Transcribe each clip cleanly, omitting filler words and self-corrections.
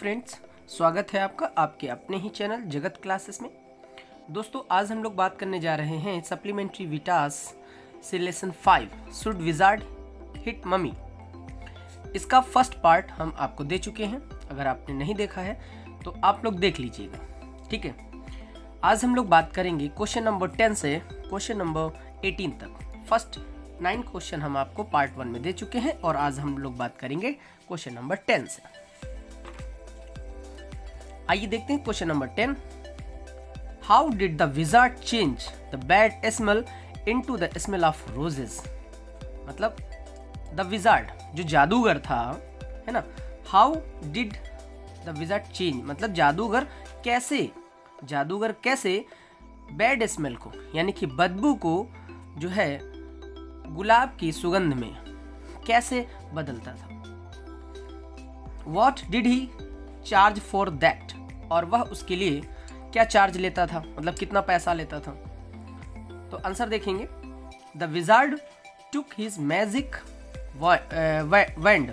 Friends, स्वागत है आपका आपके अपने ही चैनल जगत क्लासेस में। दोस्तों, आज हम लोग बात करने जा रहे हैं सप्लीमेंट्री विटास से lesson 5 should wizard hit mummy. इसका फर्स्ट पार्ट हम आपको दे चुके हैं। अगर आपने नहीं देखा है तो आप लोग देख लीजिएगा, ठीक है। आज हम लोग बात करेंगे क्वेश्चन नंबर 10 से क्वेश्चन नंबर 18 तक। फर्स्ट 9 क्वेश्चन हम आपको पार्ट 1 में दे चुके हैं और आज हम लोग बात करेंगे क्वेश्चन नंबर 10 से। आइए देखते हैं question number 10। How did the wizard change the bad smell into the smell of roses. मतलब द विजार्ड जो जादूगर था, है ना, how did the wizard change मतलब जादूगर कैसे बैड स्मेल को यानी कि बदबू को जो है गुलाब की सुगंध में कैसे बदलता था। What did he charge for that? और वह उसके लिए क्या चार्ज लेता था, मतलब कितना पैसा लेता था। तो आंसर देखेंगे। The wizard took his magic wand.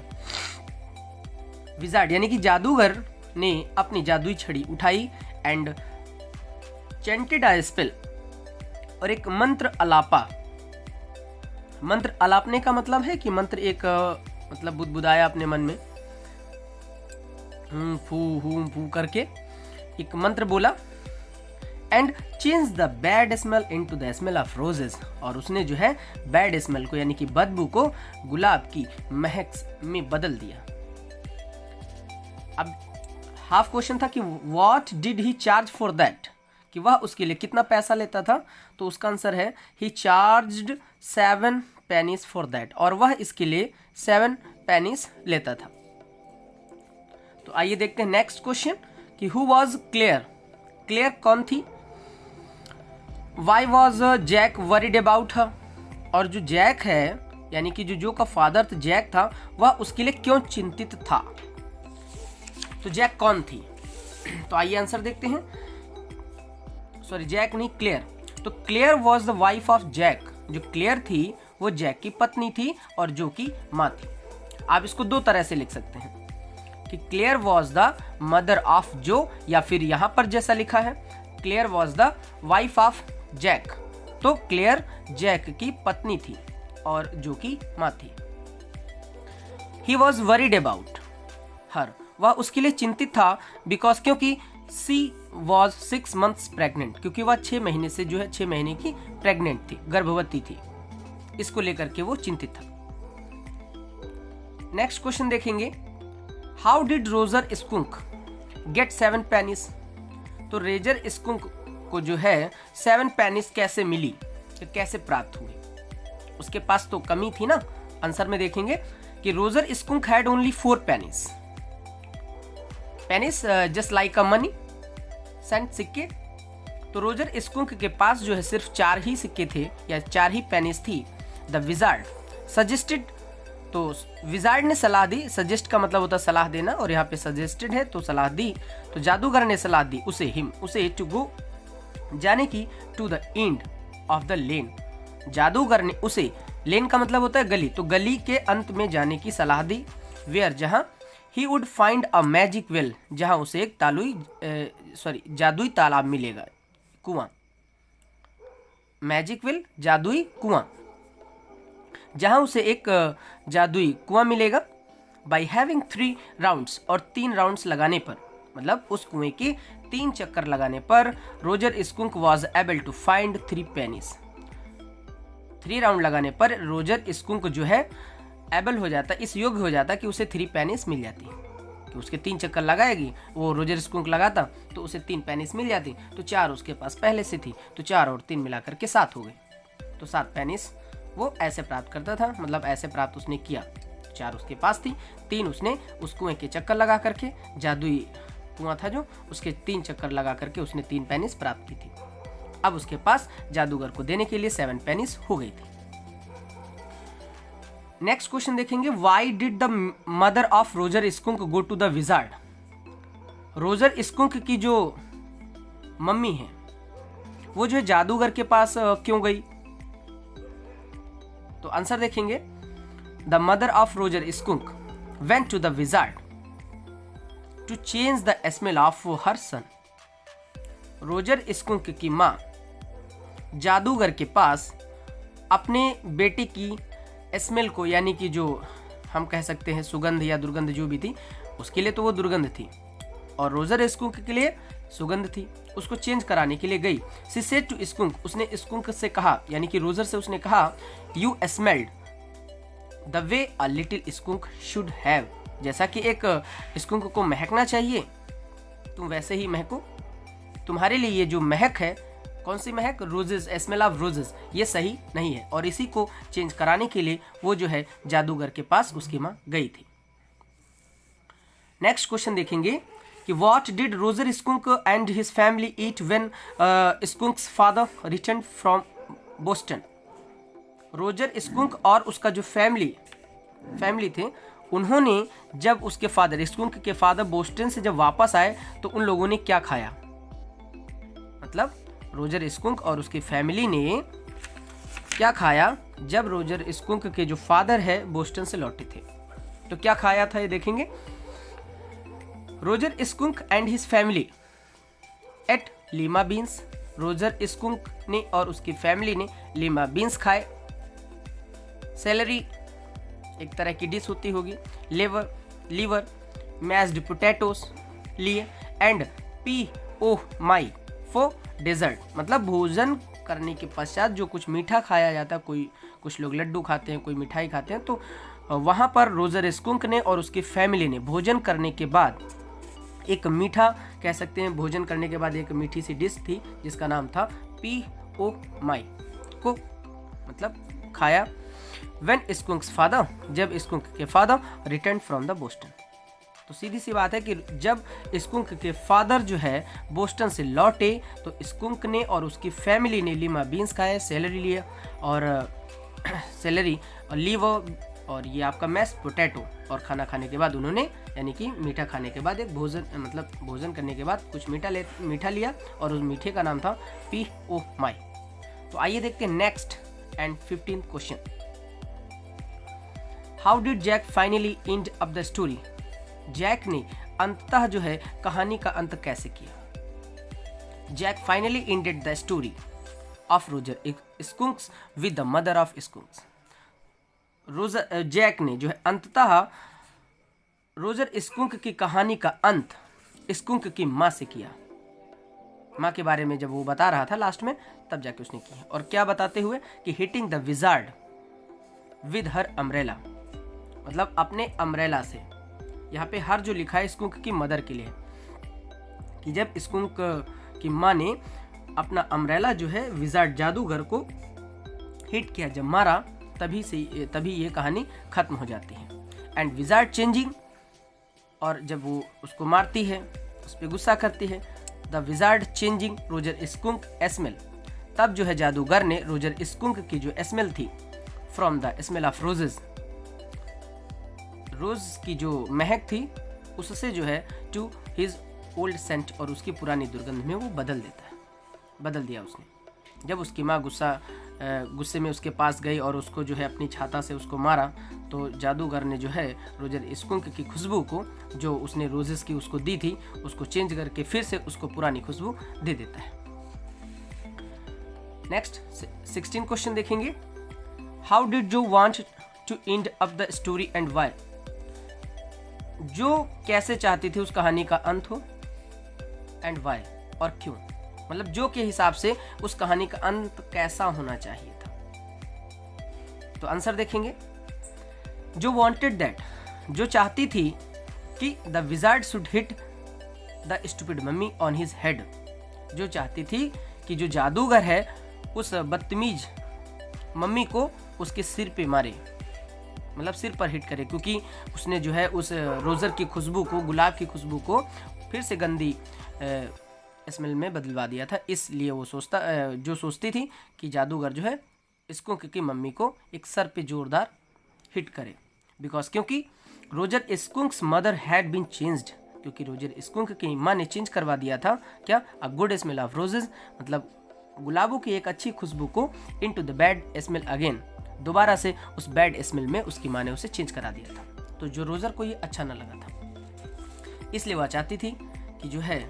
Wizard यानी कि जादूगर ने अपनी जादुई छड़ी उठाई एंड चैंटेड अ स्पेल, और एक मंत्र अलापा। मंत्र अलापने का मतलब है कि मंत्र एक मतलब बुदबुदाया अपने मन में, फू करके एक मंत्र बोला। And change the bad smell into the smell of roses, और उसने जो है बैड स्मेल को यानी कि बदबू को गुलाब की महक में बदल दिया। अब हाफ क्वेश्चन था कि what did he charge for that, कि वह उसके लिए कितना पैसा लेता था। तो उसका आंसर है ही चार्ज्ड 7 पेनीज फॉर दैट, और वह इसके लिए 7 पेनीज लेता था। तो आइए देखते हैं नेक्स्ट क्वेश्चन कि हु वॉज क्लेयर। क्लेयर कौन थी। Why was Jack worried about her, और जो जैक है यानी कि जो का फादर जैक था वह उसके लिए क्यों चिंतित था। तो जैक कौन थी, तो आइए आंसर देखते हैं। सॉरी, जैक नहीं, क्लेयर। तो Claire was the wife of Jack. जो क्लेयर थी वो जैक की पत्नी थी और जो की माँ थी। आप इसको दो तरह से लिख सकते हैं कि Claire was the mother of Jo, या फिर यहां पर जैसा लिखा है Claire was the wife of Jack. तो क्लेयर जैक की पत्नी थी और जो की माँ थी। He was worried about her, वह उसके लिए चिंतित था बिकॉज क्योंकि सी वॉज 6 months प्रेग्नेंट, क्योंकि वह 6 महीने से जो है 6 महीने की प्रेग्नेंट थी, गर्भवती थी। इसको लेकर के वो चिंतित था। नेक्स्ट क्वेश्चन देखेंगे। How did Roger Skunk get 7 pennies. तो रेजर स्कुंक को जो है 7 पेनीज कैसे मिली, तो कैसे प्राप्त हुई। उसके पास तो कमी थी ना। आंसर में देखेंगे कि Roger Skunk had only 4 pennies. Pennies just like a money, cent, सिक्के। तो रोजर स्कुंक के पास जो है सिर्फ 4 ही सिक्के थे या 4 ही पेनीज थी। द विजार्ड सजेस्टेड, तो विजार्ड ने सलाह दी। सजेस्ट का मतलब होता है सलाह देना, और यहाँ पे सजेस्टेड है तो सलाह दी। तो जादूगर ने सलाह दी उसे टू गो, जाने की, to the end of the lane. जादूगर ने उसे, लेन का मतलब होता है गली, तो गली के अंत में जाने की सलाह दी। वेयर, जहां he would find a magic well, जहां उसे एक जादुई तालाब मिलेगा, कुआं। मैजिक वेल, जादुई कुआं, जहां उसे एक जादुई कुआं मिलेगा। बाई हैविंग 3 राउंड्स, और 3 राउंड्स लगाने पर, मतलब उस कुएं के 3 चक्कर लगाने पर Roger Skunk was able to find 3 pennies. 3 round लगाने पर रोजर स्कुंक जो है एबल हो जाता, इस योग्य हो जाता कि उसे 3 पेनीज मिल जाती। कि उसके 3 चक्कर लगाएगी, वो रोजर स्कुंक लगाता तो उसे 3 पेनीज मिल जाती। तो 4 उसके पास पहले से थी, तो 4 और 3 मिलाकर के 7 हो गई। तो 7 पेनीज वो ऐसे प्राप्त करता था, मतलब ऐसे प्राप्त उसने किया। 4 उसके पास थी, 3 उसने उस कुएं के चक्कर लगा करके, जादुई कुआं था जो, उसके 3 चक्कर लगा करके उसने 3 पेनीज प्राप्त की थी। अब उसके पास जादूगर को देने के लिए 7 पेनीज हो गई थी। नेक्स्ट क्वेश्चन देखेंगे। Why did the mother of Roger Skunk go to the wizard. Roger Skunk की जो मम्मी है वो जो है जादूगर के पास क्यों गई। तो आंसर देखेंगे। The mother of Roger Skunk went to the wizard to change the smell of her son. Roger Skunk की माँ जादूगर के पास अपने बेटे की स्मेल को, यानी कि जो हम कह सकते हैं सुगंध या दुर्गंध जो भी थी, उसके लिए तो वो दुर्गंध थी और रोजर स्कुंक के लिए सुगंध थी, उसको चेंज कराने के लिए गई। शी सेड टू स्कुंक, उसने स्कुंक से कहा, यानी कि रोजर से उसने कहा, you smelled the way a little skunk should have, जैसा कि एक स्कुंक को महकना चाहिए तुम वैसे ही महको। तुम्हारे लिए ये जो महक है, कौन सी महक? रोजेस, स्मेल ऑफ रोजेस, ये सही नहीं है। और इसी को चेंज कराने के लिए वो जो है जादूगर के पास उसकी माँ गई थी। नेक्स्ट क्वेश्चन देखेंगे कि what did Roger Skunk and his family eat when Skunk's father return from Boston. Roger Skunk और उसका जो फैमिली थे, उन्होंने जब उसके फादर, स्कुंक के फादर बोस्टन से जब वापस आए तो उन लोगों ने क्या खाया? मतलब रोजर स्कुंक और उसकी फैमिली ने क्या खाया जब रोजर स्कुंक के जो फादर है बोस्टन से लौटे थे? तो क्या खाया था ये देखेंगे। Roger Skunk and his family ate lima beans. Roger Skunk ने और उसकी फैमिली ने लीमा बीन्स खाए। सेलरी एक तरह की डिश होती होगी। लीवर मैश्ड पोटैटोस लिए। And P O my for dessert, मतलब भोजन करने के पश्चात जो कुछ मीठा खाया जाता है, कुछ लोग लड्डू खाते हैं, कोई मिठाई खाते हैं, तो वहाँ पर रोजर स्कुंक ने और उसकी फैमिली ने भोजन करने के बाद एक मीठा, कह सकते हैं भोजन करने के बाद एक मीठी सी डिश थी जिसका नाम था पी ओ माई, को मतलब खाया। व्हेन स्कुंक्स फादर, जब स्कुंक के father return from the Boston. तो सीधी सी बात है कि जब स्कुंक के फादर जो है बोस्टन से लौटे तो स्कुंक ने और उसकी फैमिली ने लीमा बीन्स खाए, सेलरी लिए और सेलरी और लीवर और ये आपका मैश पोटैटो। और खाना खाने के बाद उन्होंने, यानी कि मीठा खाने के बाद एक भोजन, मतलब भोजन करने के बाद कुछ मीठा लिया और उस मीठे का नाम था पी ओ माई। तो आइए देखते हैं next and 15th question. How did Jack finally end up the story. Jack ने अंततः जो है कहानी का अंत कैसे किया। Jack finally ended the story of Roger Skunk's with the mother of skunks. Jack ने जो है अंततः रोजर स्कुंक की कहानी का अंत स्कुंक की माँ से किया। माँ के बारे में जब वो बता रहा था लास्ट में, तब जाके उसने किया। और क्या बताते हुए कि hitting the wizard with her umbrella, मतलब अपने अम्ब्रेला से। यहाँ पे हर जो लिखा है स्कुंक की मदर के लिए, कि जब स्कुंक की माँ ने अपना अम्ब्रेला जो है विजार्ड जादूगर को हिट किया, जब मारा, तभी ये कहानी खत्म हो जाती है। एंड विजार्ड चेंजिंग, और जब वो उसको मारती है, उस पर गुस्सा करती है, the wizard changing Roger Skunk smell, तब जो है जादूगर ने रोजर स्कुंक की जो स्मेल थी from the smell of roses, rose की जो महक थी, उससे जो है टू हिज ओल्ड सेंट, और उसकी पुरानी दुर्गंध में वो बदल दिया उसने। जब उसकी माँ गुस्से में उसके पास गई और उसको जो है अपनी छाता से उसको मारा, तो जादूगर ने जो है रोजर स्कुंक की खुशबू को, जो उसने रोजेस की उसको दी थी, उसको चेंज करके फिर से उसको पुरानी खुशबू दे देता है। नेक्स्ट 16 क्वेश्चन देखेंगे। How did Jo want to end up the story and why. Jo कैसे चाहती थी उस कहानी का अंत हो, एंड व्हाई, और क्यों, मतलब जो के हिसाब से उस कहानी का अंत कैसा होना चाहिए था। तो आंसर देखेंगे। जो वांटेड दैट, जो चाहती थी कि the wizard should hit the stupid mummy on his head, जो चाहती थी कि जो जादूगर है उस बदतमीज मम्मी को उसके सिर पे मारे, मतलब सिर पर हिट करे, क्योंकि उसने जो है उस रोजर की खुशबू को, गुलाब की खुशबू को फिर से गंदी स्मेल में बदलवा दिया था। इसलिए वो सोचती थी कि जादूगर जो है स्कुंक की मम्मी को एक सर पे जोरदार हिट करे, क्योंकि Roger Skunk's mother had been changed, क्योंकि रोजर स्कुंक की माँ ने चेंज करवा दिया था क्या, a good smell of roses, मतलब गुलाबों की एक अच्छी खुशबू को, into the bad smell again, दोबारा से उस बैड स्मेल में उसकी माँ ने उसे चेंज करा दिया था। तो जो रोजर को ये अच्छा न लगा था, इसलिए वह चाहती थी कि जो है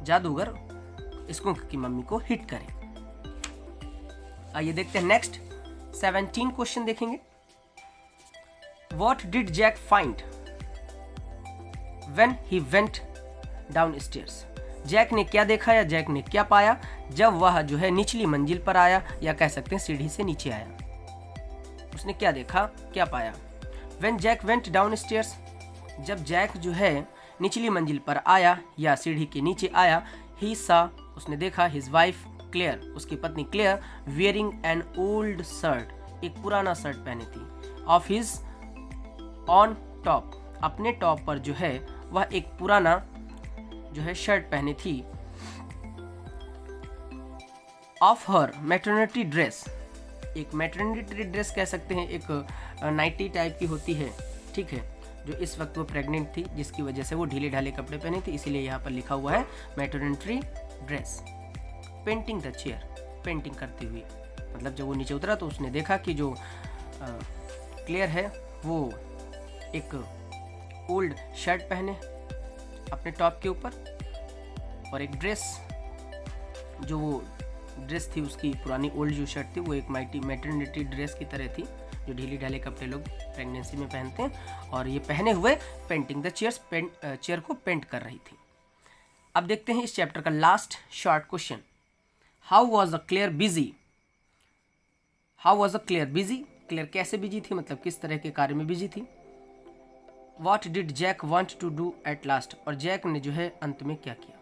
जादूगर स्कूंक की मम्मी को हिट करे। आइए देखते हैं नेक्स्ट 17 क्वेश्चन देखेंगे। What did Jack find when he went downstairs? Jack ने क्या देखा या जैक ने क्या पाया जब वह जो है निचली मंजिल पर आया, या कह सकते हैं सीढ़ी से नीचे आया। उसने क्या देखा, क्या पाया। When Jack went downstairs, जब जैक जो है निचली मंजिल पर आया या सीढ़ी के नीचे आया, he saw, उसने देखा, his wife Claire, उसकी पत्नी clear, wearing an old shirt, एक पुराना शर्ट पहनी थी, of his on top, अपने टॉप पर जो है वह एक पुराना जो है शर्ट पहनी थी, ऑफ हर मैटरनिटी ड्रेस, एक मैटरनिटी ड्रेस कह सकते हैं, एक नाइटी टाइप की होती है, ठीक है, जो इस वक्त वो प्रेग्नेंट थी जिसकी वजह से वो ढीले ढाले कपड़े पहने थे, इसीलिए यहाँ पर लिखा हुआ है maternity dress. Painting the chair, painting करती हुई, मतलब जब वो नीचे उतरा तो उसने देखा कि जो क्लियर है वो एक ओल्ड शर्ट पहने अपने टॉप के ऊपर, और एक ड्रेस, जो वो ड्रेस थी उसकी पुरानी ओल्ड जो शर्ट थी वो एक मैटरनिटी ड्रेस की तरह थी, जो ढीले ढाले कपड़े लोग प्रेगनेंसी में पहनते हैं, और ये पहने हुए पेंटिंग द चेयर को पेंट कर रही थी। अब देखते हैं इस चैप्टर का last short question. How was the clear busy? How was the clear busy? Clear कैसे बिजी थी, मतलब किस तरह के कार्य में बिजी थी। What did Jack want to do at last? और जैक ने जो है अंत में क्या किया।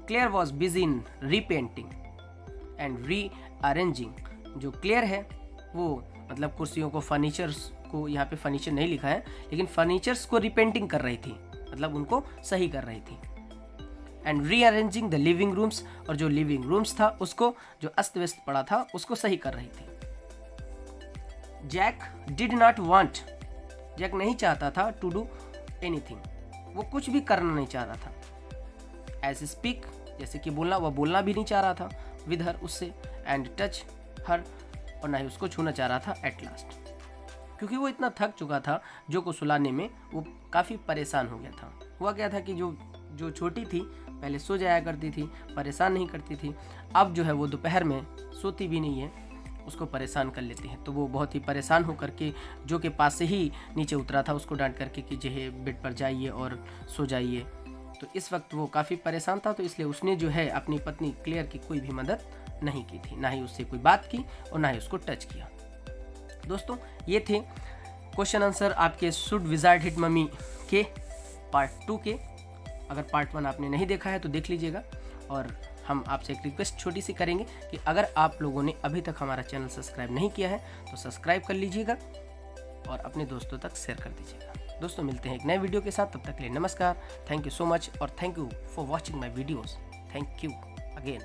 Claire was busy in repainting and rearranging। जो क्लियर है वो मतलब कुर्सियों को, फर्नीचर्स को, यहाँ पे फर्नीचर नहीं लिखा है लेकिन फर्नीचर्स को रिपेंटिंग कर रही थी, मतलब उनको सही कर रही थी। And rearranging the living rooms, और जो लिविंग रूम्स था उसको, जो अस्त व्यस्त पड़ा था उसको सही कर रही थी। Jack did not want, Jack नहीं चाहता था टू डू एनीथिंग, वो कुछ भी करना नहीं चाह रहा था। एज स्पीक, जैसे कि बोलना, वह बोलना भी नहीं चाह रहा था विद हर, उससे। एंड टच हर, और ना ही उसको छूना चाह रहा था एट लास्ट, क्योंकि वो इतना थक चुका था जो को सुलाने में, वो काफ़ी परेशान हो गया था। हुआ क्या था कि जो छोटी थी पहले सो जाया करती थी, परेशान नहीं करती थी, अब जो है वो दोपहर में सोती भी नहीं है, उसको परेशान कर लेती है। तो वो बहुत ही परेशान होकर के जो के पास से ही नीचे उतरा था उसको डांट करके कि जो है बेड पर जाइए और सो जाइए। तो इस वक्त वो काफ़ी परेशान था, तो इसलिए उसने जो है अपनी पत्नी क्लियर की कोई भी मदद नहीं की थी, ना ही उससे कोई बात की और ना ही उसको टच किया। दोस्तों ये थे क्वेश्चन आंसर आपके शुड विजार्ड हिट मम्मी के पार्ट 2 के। अगर पार्ट 1 आपने नहीं देखा है तो देख लीजिएगा, और हम आपसे एक रिक्वेस्ट छोटी सी करेंगे कि अगर आप लोगों ने अभी तक हमारा चैनल सब्सक्राइब नहीं किया है तो सब्सक्राइब कर लीजिएगा और अपने दोस्तों तक शेयर कर दीजिएगा। दोस्तों मिलते हैं एक नए वीडियो के साथ, तब तक के लिए नमस्कार, थैंक यू सो मच, और thank you for watching my videos, thank you again.